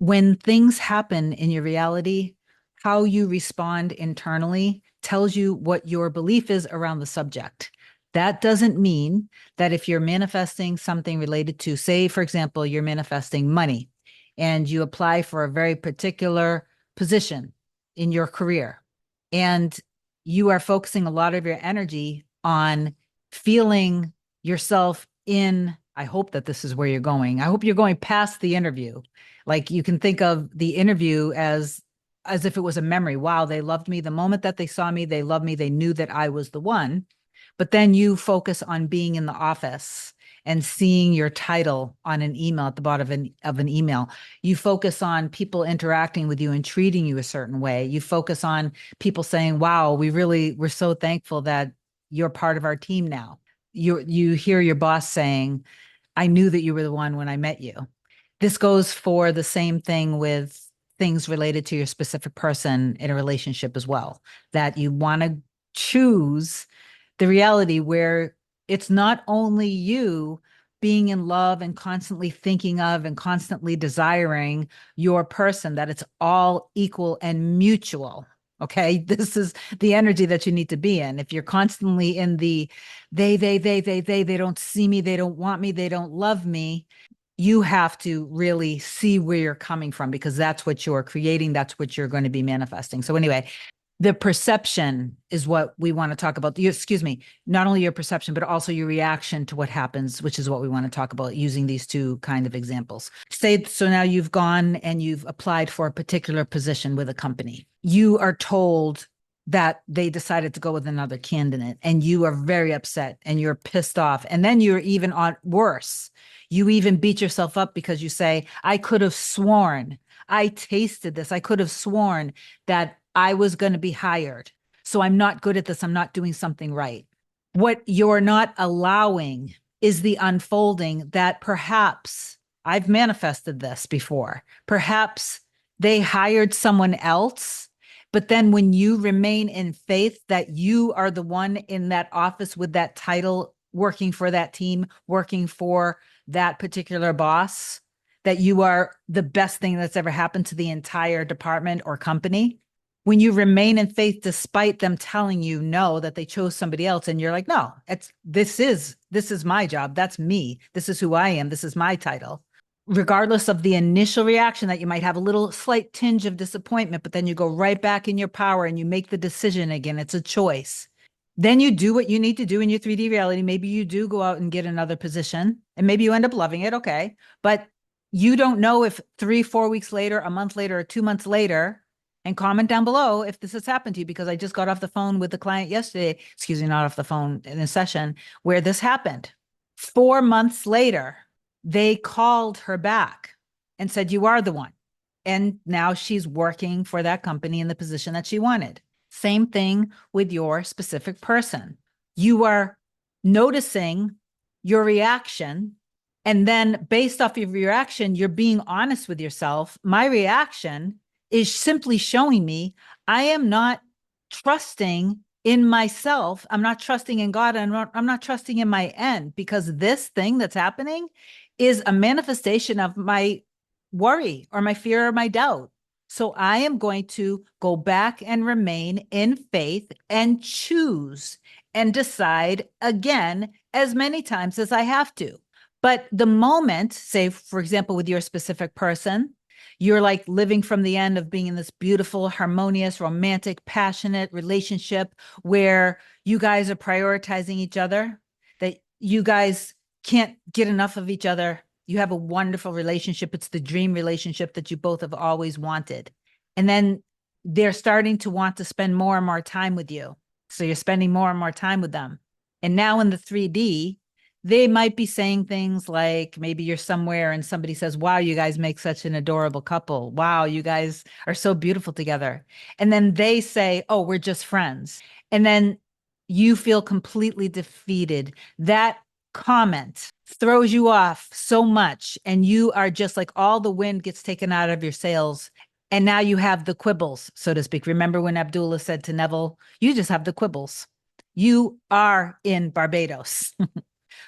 When things happen in your reality, how you respond internally tells you what your belief is around the subject. That doesn't mean that if you're manifesting something related to, say, for example, you're manifesting money and you apply for a very particular position in your career, and you are focusing a lot of your energy on feeling yourself in, I hope that this is where you're going. I hope you're going past the interview. Like, you can think of the interview as if it was a memory. Wow, they loved me. The moment that they saw me, they loved me. They knew that I was the one. But then you focus on being in the office and seeing your title on an email at the bottom of an email. You focus on people interacting with you and treating you a certain way. You focus on people saying, wow, we're so thankful that you're part of our team now. You hear your boss saying, I knew that you were the one when I met you. This goes for the same thing with things related to your specific person in a relationship as well, that you want to choose the reality where it's not only you being in love and constantly thinking of and constantly desiring your person, that it's all equal and mutual. Okay. This is the energy that you need to be in. If you're constantly in the they don't see me, they don't want me, they don't love me, you have to really see where you're coming from, because that's what you're creating. That's what you're going to be manifesting. So anyway, the perception is what we want to talk about. Excuse me, not only your perception, but also your reaction to what happens, which is what we want to talk about using these two kind of examples. Say, so now you've gone and you've applied for a particular position with a company. You are told that they decided to go with another candidate, and you are very upset and you're pissed off. And then you're even on worse. You even beat yourself up because you say, I could have sworn, I tasted this. I could have sworn that I was going to be hired. So I'm not good at this. I'm not doing something right. What you're not allowing is the unfolding that perhaps I've manifested this before. Perhaps they hired someone else, but then when you remain in faith that you are the one in that office with that title, working for that team, working for that particular boss, that you are the best thing that's ever happened to the entire department or company. When you remain in faith despite them telling you no, that they chose somebody else, and you're like, no, this is my job, that's me, this is who I am, this is my title. Regardless of the initial reaction, that you might have a little slight tinge of disappointment, but then you go right back in your power and you make the decision again. It's a choice. Then you do what you need to do in your 3D reality. Maybe you do go out and get another position, and maybe you end up loving it. Okay. But you don't know if 3-4 weeks later, a month later, or 2 months later, and comment down below if this has happened to you, because I just got off the phone with the client yesterday, excuse me, not off the phone, in a session where this happened. 4 months later, they called her back and said, you are the one. And now she's working for that company in the position that she wanted. Same thing with your specific person. You are noticing your reaction, and then based off of your reaction, you're being honest with yourself. My reaction is simply showing me I am not trusting in myself. I'm not trusting in God. I'm not trusting in my end, because this thing that's happening is a manifestation of my worry or my fear or my doubt. So I am going to go back and remain in faith and choose and decide again as many times as I have to. But the moment, say, for example, with your specific person, you're like living from the end of being in this beautiful, harmonious, romantic, passionate relationship where you guys are prioritizing each other, that you guys can't get enough of each other. You have a wonderful relationship. It's the dream relationship that you both have always wanted. And then they're starting to want to spend more and more time with you. So you're spending more and more time with them. And now in the 3D, they might be saying things like, maybe you're somewhere and somebody says, wow, you guys make such an adorable couple. Wow, you guys are so beautiful together. And then they say, oh, we're just friends. And then you feel completely defeated. That comment throws you off so much, and you are just like, all the wind gets taken out of your sails. And now you have the quibbles, so to speak. Remember when Abdullah said to Neville, you just have the quibbles. You are in Barbados.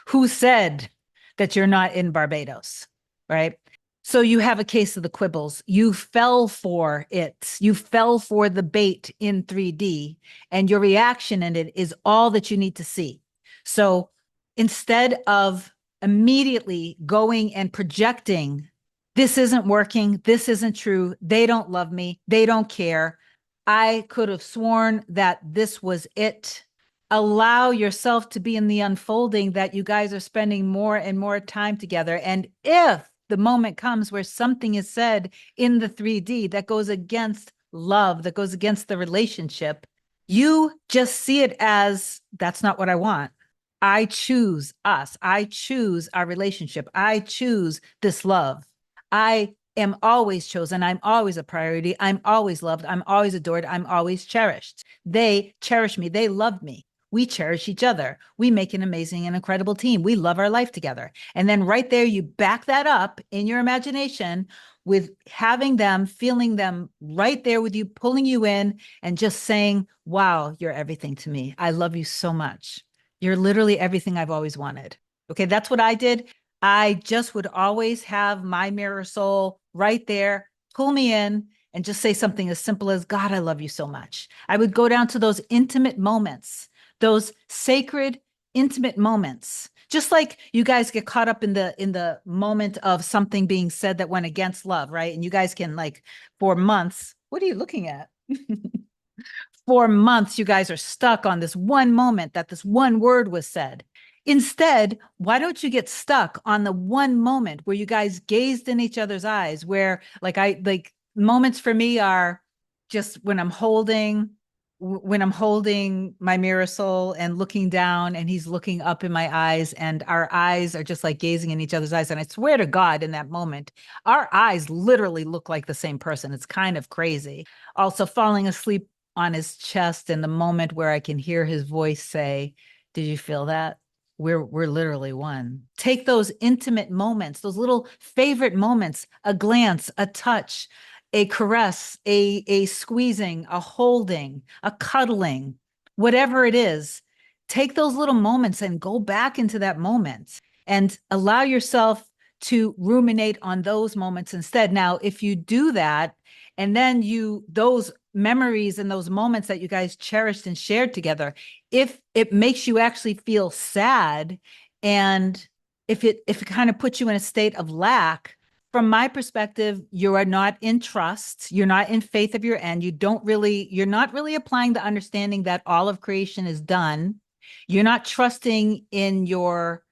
Who said that you're not in Barbados, right? So you have a case of the quibbles. You fell for it. You fell for the bait in 3D, and your reaction in it is all that you need to see. So instead of immediately going and projecting, this isn't working, this isn't true, they don't love me, they don't care, I could have sworn that this was it. Allow yourself to be in the unfolding that you guys are spending more and more time together. And if the moment comes where something is said in the 3D that goes against love, that goes against the relationship, you just see it as that's not what I want. I choose us. I choose our relationship. I choose this love. I am always chosen. I'm always a priority. I'm always loved. I'm always adored. I'm always cherished. They cherish me. They love me. We cherish each other. We make an amazing and incredible team. We love our life together. And then right there, you back that up in your imagination with having them, feeling them right there with you, pulling you in and just saying, wow, you're everything to me. I love you so much. You're literally everything I've always wanted. Okay, that's what I did. I just would always have my mirror soul right there, pull me in, and just say something as simple as, God, I love you so much. I would go down to those intimate moments, those sacred, intimate moments. Just like you guys get caught up in the moment of something being said that went against love, right? And you guys can, like, for months, what are you looking at? For months, you guys are stuck on this one moment that this one word was said. Instead, why don't you get stuck on the one moment where you guys gazed in each other's eyes, where like moments for me are just when I'm holding my mirror soul and looking down and he's looking up in my eyes and our eyes are just like gazing in each other's eyes. And I swear to God, in that moment, our eyes literally look like the same person. It's kind of crazy. Also falling asleep on his chest in the moment where I can hear his voice say, did you feel that? We're literally one. Take those intimate moments, those little favorite moments, a glance, a touch, a caress, a squeezing, a holding, a cuddling, whatever it is. Take those little moments and go back into that moment and allow yourself to ruminate on those moments instead. Now, if you do that, and then those memories and those moments that you guys cherished and shared together, if it makes you actually feel sad, and if it kind of puts you in a state of lack, from my perspective, you are not in trust. You're not in faith of your end. You're not really applying the understanding that all of creation is done. You're not trusting in your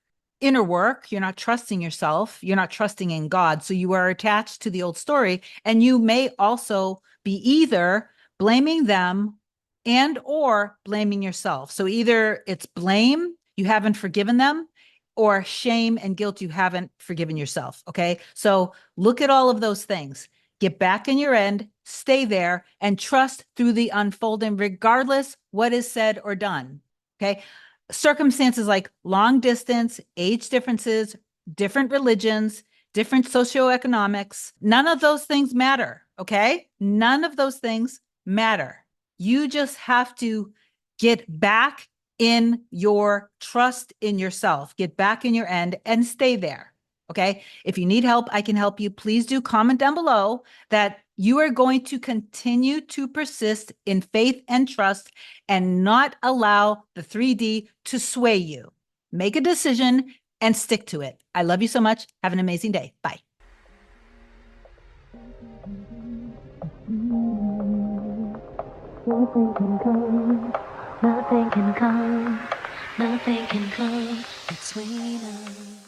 inner work. You're not trusting yourself. You're not trusting in God. So you are attached to the old story. And you may also be either blaming them and or blaming yourself. So either it's blame, you haven't forgiven them, or shame and guilt, you haven't forgiven yourself. Okay. So look at all of those things. Get back in your end, stay there, and trust through the unfolding, regardless what is said or done. Okay. Circumstances like long distance, age differences, different religions, different socioeconomics, none of those things matter. Okay. None of those things matter. You just have to get back in your trust in yourself, get back in your end and stay there. Okay. If you need help, I can help you. Please do comment down below that you are going to continue to persist in faith and trust and not allow the 3D to sway you. Make a decision and stick to it. I love you so much. Have an amazing day. Bye. Nothing can come, nothing can come, nothing can come between us.